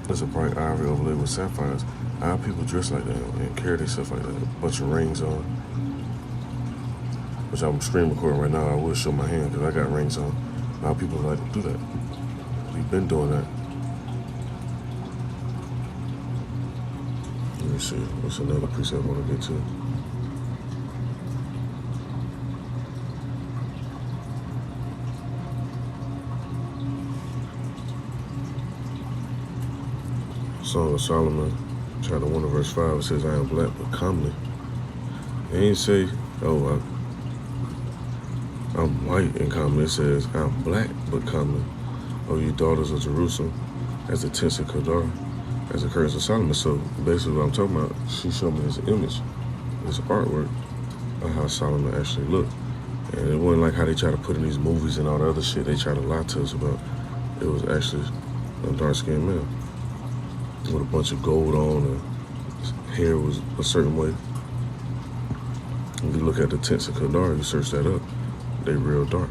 There's a bright ivory overlaid with sapphires. Our people dress like that and carry themselves like that. A bunch of rings on. Which I'm screen recording right now. I will show my hand because I got rings on. Our people like to do that. We've been doing that. Let me see. What's another piece I want to get to? Song of Solomon, chapter 1 verse 5, it says, I am black but comely. It ain't say, oh, I'm white and comely. It says, I'm black but comely. Oh, you daughters of Jerusalem, as the tents of Kedar, as the curtains of Solomon. So basically what I'm talking about, she showed me this image, this artwork of how Solomon actually looked. And it wasn't like how they try to put in these movies and all the other shit they try to lie to us about. It was actually a dark-skinned man with a bunch of gold on, and his hair was a certain way. If you look at the tents of Kedar, you search that up, they real dark.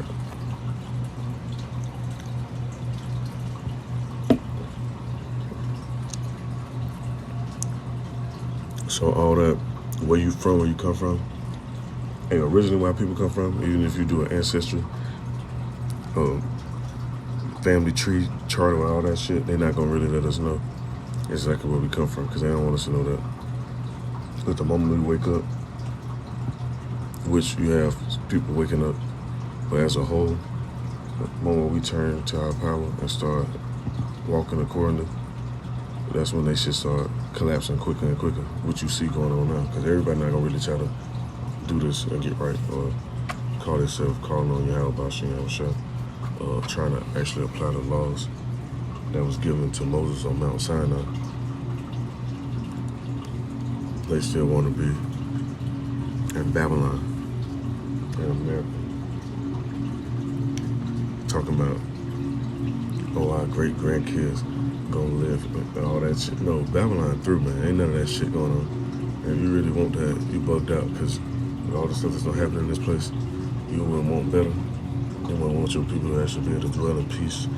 So all that, where you from, where you come from, and originally where people come from, even if you do an ancestry, family tree chart and all that shit, they're not gonna really let us know exactly where we come from, because they don't want us to know that. At the moment we wake up, which you have people waking up, but as a whole, the moment we turn to our power and start walking accordingly, that's when they should start collapsing quicker and quicker, what you see going on now, because everybody not gonna really try to do this and get right, or call themselves calling on Yahweh, trying to actually apply the laws that was given to Moses on Mount Sinai. They still want to be in Babylon, in America, talking about, oh, our great-grandkids gonna live and all that shit. No, Babylon through, man. Ain't none of that shit going on. And if you really want that, you bugged out, because with all the stuff that's gonna happen in this place, you wouldn't want better. You wouldn't want your people to actually be able to dwell in peace,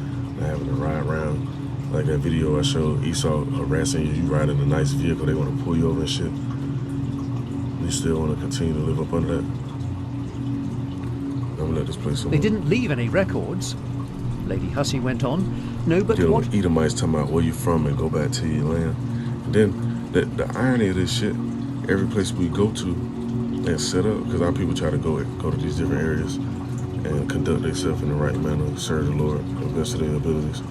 having to ride around like that video I showed Esau harassing you. You ride in a nice vehicle, they want to pull you over and shit. You still want to continue to live up under that? I'm gonna let this place alone. They didn't leave any records. Lady Hussey went on. No, but dealing what? with Edomites talking about where you from and go back to your land. And then the irony of this shit, every place we go to and set up, because our people try to go to these different areas and conduct themselves in the right manner, serve the Lord, invest in their abilities.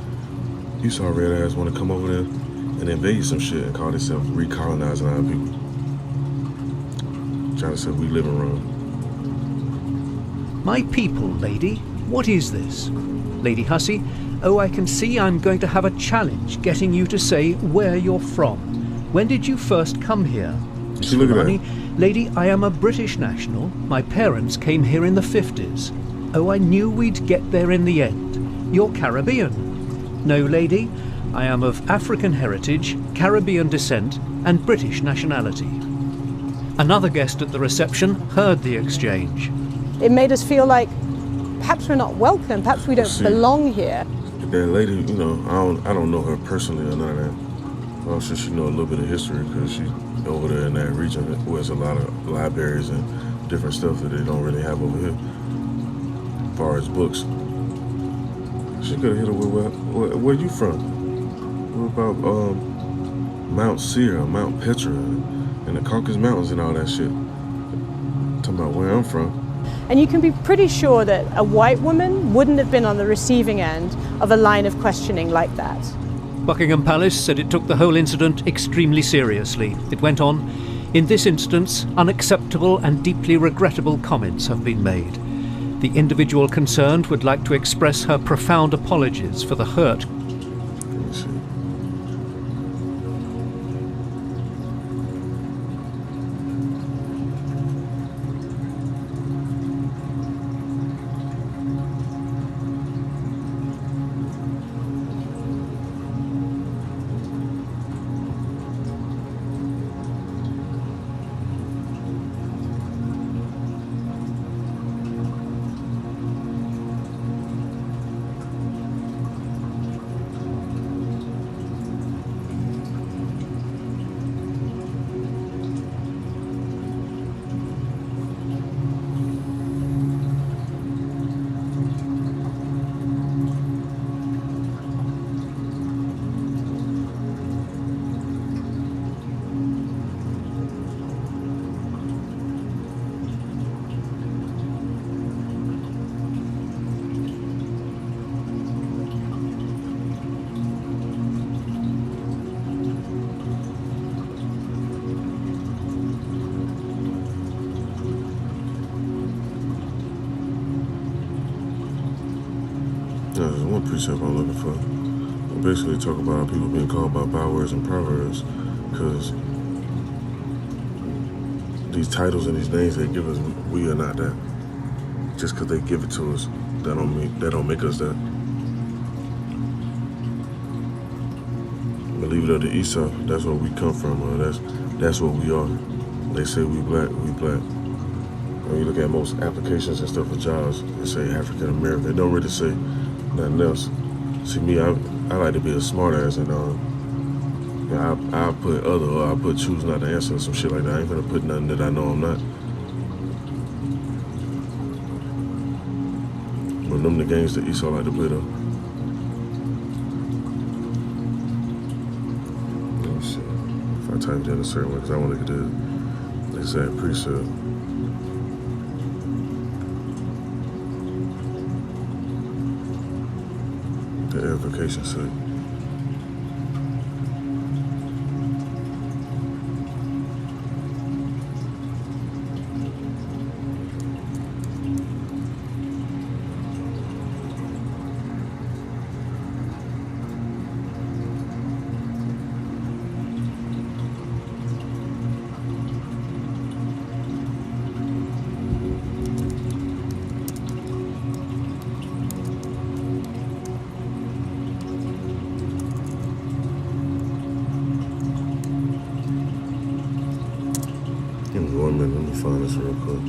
You saw red ass want to come over there and invade some shit and call themselves recolonizing our people. Trying to say we living wrong. My people, lady. What is this? Lady Hussey, oh, I can see I'm going to have a challenge getting you to say where you're from. When did you first come here? See, look at that. Lady, I am a British national. My parents came here in the 50s. Oh, I knew we'd get there in the end. You're Caribbean. No, lady, I am of African heritage, Caribbean descent, and British nationality. Another guest at the reception heard the exchange. It made us feel like perhaps we're not welcome, perhaps we don't belong here. That lady, you know, I don't know her personally or none of that. I'm sure she know a little bit of history, because she's over there in that region where there's a lot of libraries and different stuff that they don't really have over here, as far as books. She could have hit her with, where you from? What about Mount Seir, Mount Petra, and the Caucasus Mountains and all that shit? Talking about where I'm from. And you can be pretty sure that a white woman wouldn't have been on the receiving end of a line of questioning like that. Buckingham Palace said it took the whole incident extremely seriously. It went on, in this instance, unacceptable and deeply regrettable comments have been made. The individual concerned would like to express her profound apologies for the hurt. precept I'm looking for. We basically talk about how people being called by bywords and proverbs, because these titles and these names they give us, we are not that. Just because they give it to us, that don't make us that. But leave it up to Esau. That's where we come from. That's what we are. They say we black, we black. When you look at most applications and stuff for jobs, they say African American. They don't really say nothing else. See me, I like to be a smart ass, and I put other, or I put choose not to answer, some shit like that. I ain't gonna put nothing that I know I'm not. But them the games that Esau like to play though. Let me see. If I typed in a certain way, because I want to get the exact precept. The edification sake. Give me 1 minute, let me find this real quick.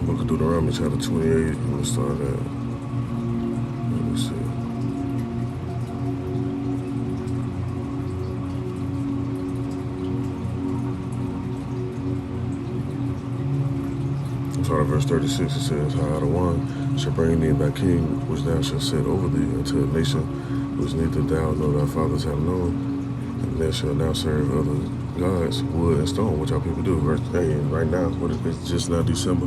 Book of Deuteronomy, chapter 28. I'm gonna start at. Let me see. I'm sorry, verse 36. It says, "How the one shall bring thee thy king, which thou shalt set over thee, unto a nation which neither thou nor thy fathers have known, and they shall now serve other gods, wood and stone," which our people do. And right now, it's just now December.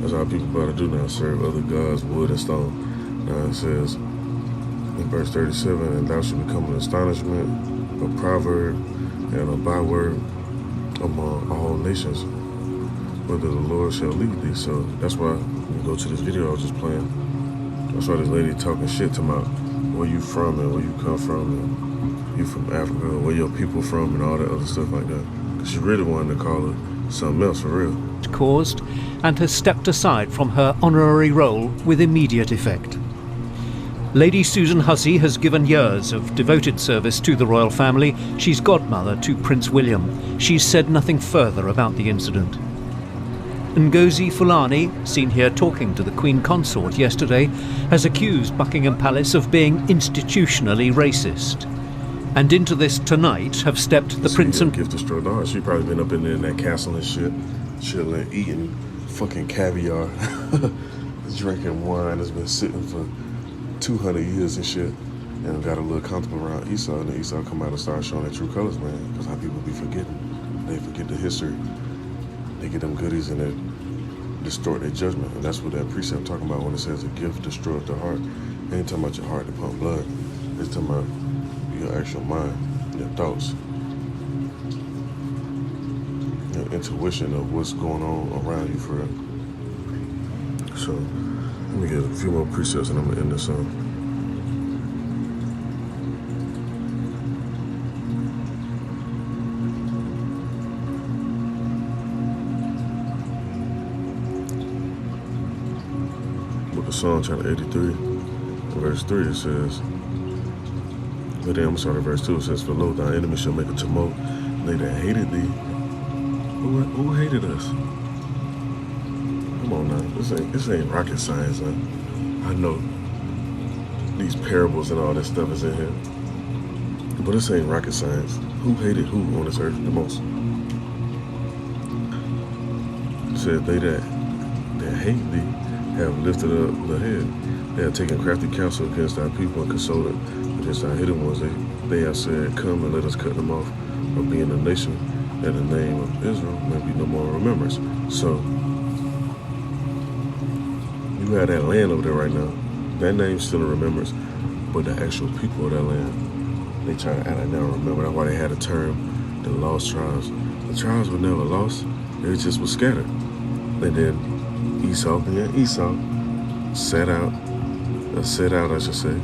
That's how people about to do now, serve other gods, wood and stone. Now it says in verse 37, "And thou shalt become an astonishment, a proverb, and a byword among all nations, whether the Lord shall lead thee." So that's why when you go to this video I was just playing, I saw this lady talking shit to my where you from and where you come from, and you from Africa, where your people from, and all that other stuff like that. Cause she really wanted to call her something else for real. caused, and has stepped aside from her honorary role with immediate effect. Lady Susan Hussey has given years of devoted service to the royal family. She's godmother to Prince William. She's said nothing further about the incident. Ngozi Fulani, seen here talking to the Queen Consort yesterday, has accused Buckingham Palace of being institutionally racist. And into this tonight have stepped the Prince and... Gift destroyed the heart. She probably been up in there in that castle and shit, chilling, eating fucking caviar, drinking wine that's been sitting for 200 years and shit, and got a little comfortable around Esau, and then Esau come out and start showing their true colors, man, because how people be forgetting. They forget the history. They get them goodies and they distort their judgment, and that's what that precept talking about when it says a gift destroyed the heart. It ain't talking about your heart to pump blood. It's talking about your actual mind, your thoughts, your intuition of what's going on around you for real. So let me get a few more precepts and I'm gonna end this on. Book of Psalm chapter 83, verse 3, it says, but then I'm sorry, verse 2, it says, for lo, thy enemy shall make a tumult, they that hated thee. Who hated us? Come on now, this ain't rocket science, man. I know these parables and all this stuff is in here, but this ain't rocket science. Who hated who on this earth the most? It said, they that hate thee have lifted up the head. They have taken crafty counsel against our people and consulted against our hidden ones. They have said, come and let us cut them off from being a nation, that the name of Israel may be no more remembrance. So, you have that land over there right now. That name's still in remembrance, but the actual people of that land, they try to act like they don't remember. That's why they had a term, the lost tribes. The tribes were never lost. They just were scattered. And then Esau set out, I should say,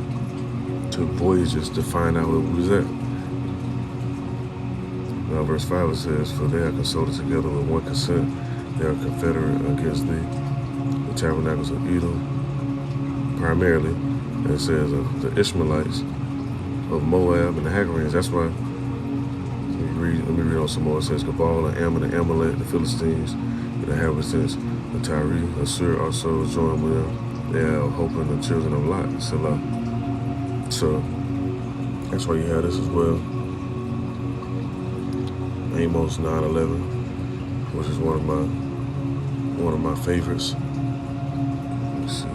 took voyages to find out where we was at. Now verse 5 it says, for they are consulted together with one consent, they are confederate against thee, the tabernacles of Edom, primarily, and it says of the Ishmaelites, of Moab and the Hagarians. That's why, let me read on some more. It says, Gabal and Ammon and Amalek, the Philistines, the inhabitants of Tyre, Assur also joined with them. They are hoping the children of Lot, Selah. So that's why you have this as well. Amos 9:11, which is one of my favorites. Let's see.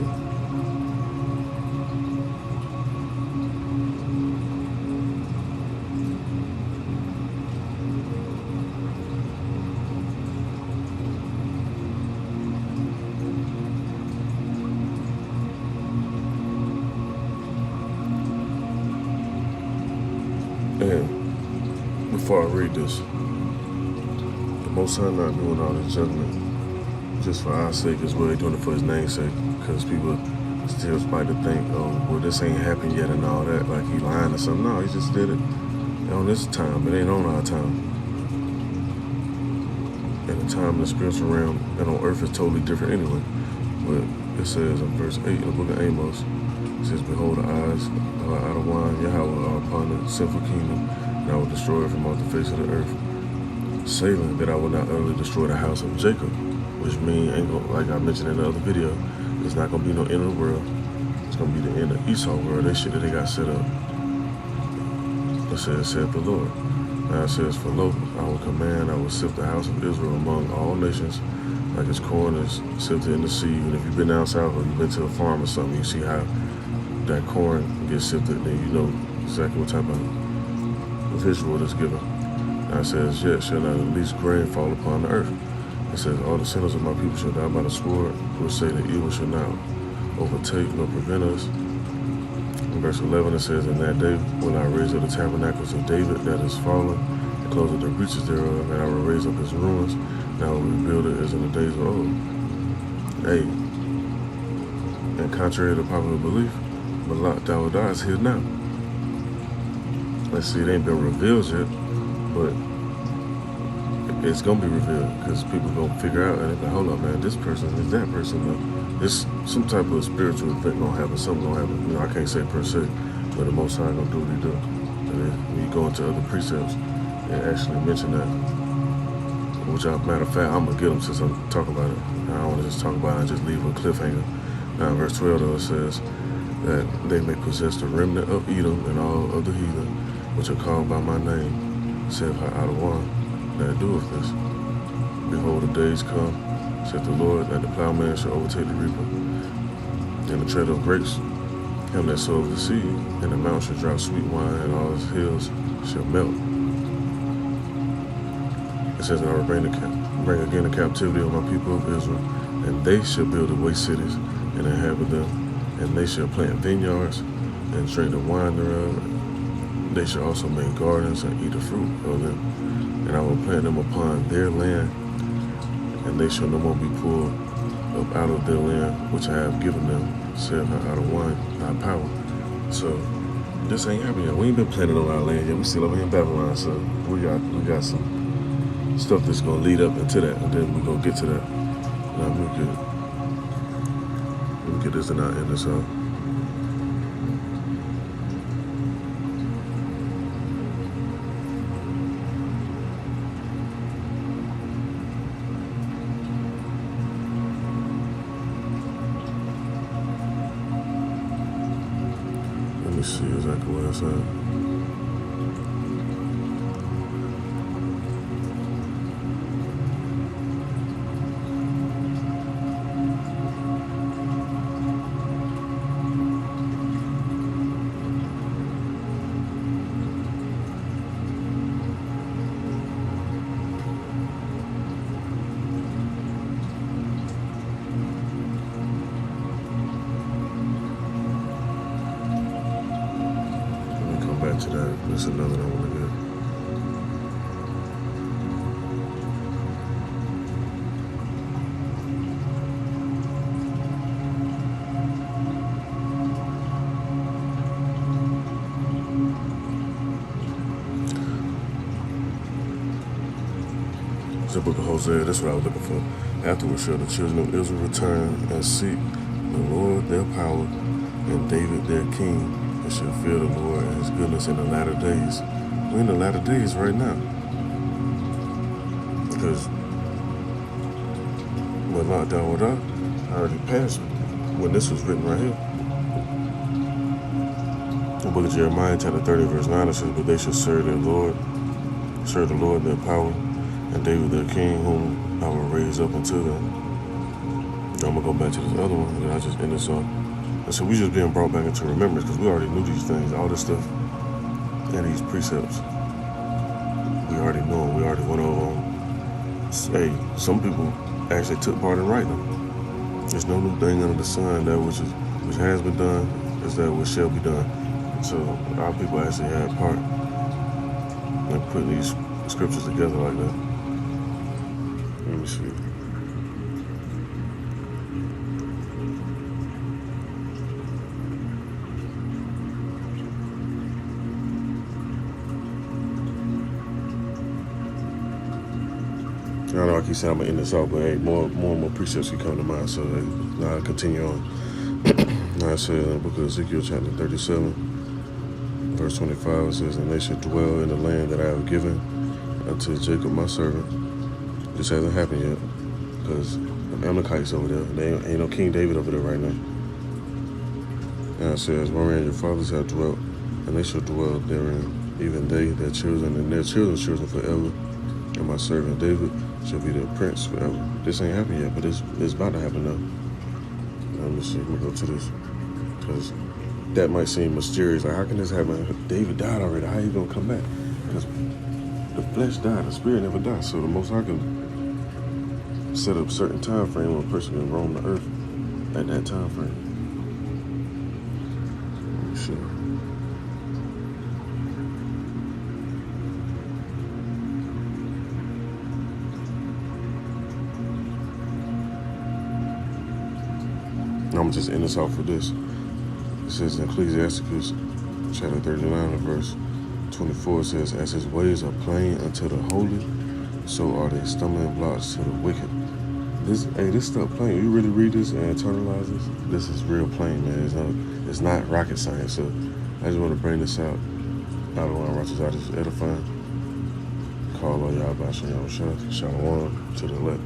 And before I read this, the Most High not doing all this judgment just for our sake as well. He's doing it for his name's sake, because people still might think, oh, well, this ain't happened yet and all that, like he lying or something. No, he just did it on this time. It ain't on our time. And the time in the spiritual realm and on earth is totally different anyway. But it says in verse 8 in the book of Amos, it says, behold, the eyes out of wine, Yahweh are upon the sinful kingdom, and I will destroy it from off the face of the earth. Saying that I will not utterly destroy the house of Jacob, which means, like I mentioned in the other video, it's not going to be no end of the world. It's going to be the end of Esau world, that shit that they got set up. It said the Lord. Now it says, for lo, I will command, I will sift the house of Israel among all nations, like as corn is sifted in the sea. And if you've been down south or you've been to a farm or something, you see how that corn gets sifted, and you know exactly what type of visual is given. Now it says, yet shall not at least grain fall upon the earth. It says, all the sinners of my people shall die by the sword, who say that evil shall not overtake nor prevent us. In verse 11 it says, in that day will I raise up the tabernacles of David that is fallen, and close up the breaches thereof, and I will raise up his ruins, and I will rebuild it as in the days of old. Hey, and contrary to popular belief, Malak Dawadah is here now. Let's see, it ain't been revealed yet, but it's gonna be revealed because people gonna figure out and they're like, hold up, man, this person is that person. It's some type of spiritual event gonna happen. Something gonna happen. You know, I can't say per se, but the Most High gonna do what He do. And then when you go into other precepts, they actually mention that. Which, matter of fact, I'm gonna get them since I'm talking about it. I don't want to just talk about it and just leave a cliffhanger. Now, in verse 12 though, it says that they may possess the remnant of Edom and all of the heathen, which are called by my name, saith Pt2, that doeth this. Behold, the days come, saith the Lord, that the plowman shall overtake the reaper, and the treader of grapes, him that soweth the seed, and the mount shall drop sweet wine, and all his hills shall melt. It says, and I will bring again the captivity of my people of Israel, and they shall build the waste cities and inhabit them, and they shall plant vineyards and drink the wine thereof. They shall also make gardens and eat the fruit of them, and I will plant them upon their land, and they shall no more be pulled up out of their land which I have given them, saith Pt2, thy power. So this ain't happening yet. We ain't been planting on our land yet. We still over here in Babylon, so we got some stuff that's gonna lead up into that, and then we're gonna get to that. Now we get this and not end this up. Let me see exactly where it's at. To that, there's another one I want to get. It's the book of Hosea. That's what I was looking for. Afterwards shall the children of Israel return and seek the Lord their power and David their king, and shall fear the Lord and His goodness in the latter days. We're in the latter days right now. Because when lockdown I already passed when this was written right here. The book of Jeremiah, chapter 30, verse 9, it says, but they shall serve the Lord their power, and David their king, whom I will raise up unto them. Now I'm going to go back to this other one, and I just end this off. And so we just being brought back into remembrance because we already knew these things, all this stuff, and these precepts. We already know them. We already went over them. Hey, some people actually took part in writing them. There's no new thing under the sun. That which has been done is that which shall be done. So our people actually had part in putting these scriptures together like that. Let me see. I know I keep saying I'm going to end this off, but hey, more and more precepts keep coming to mind, so now I'll continue on. Now it says in the book of Ezekiel, chapter 37, verse 25, it says, and they shall dwell in the land that I have given unto Jacob my servant. This hasn't happened yet, because the Amalekites over there, there ain't no King David over there right now. And it says, wherein your fathers have dwelt, and they shall dwell therein, even they, their children, and their children's children forever. And my servant David shall be their prince forever. This ain't happened yet, but it's about to happen now. Let me see, I'm gonna go to this. Because that might seem mysterious. Like, how can this happen? David died already. How are you gonna come back? Because the flesh died, the spirit never died. So the Most High can set up a certain time frame when a person can roam the earth at that time frame. Let me see. I'm going to just end this off with this. It says in Ecclesiasticus chapter 39 and verse 24, it says, as his ways are plain unto the holy, so are they stumbling blocks to the wicked. This stuff plain. You really read this and internalize this. This is real plain, man. It's not rocket science. So I just want to bring this out. I don't want to watch this out. It's edifying. Call all y'all about Shalom to the left.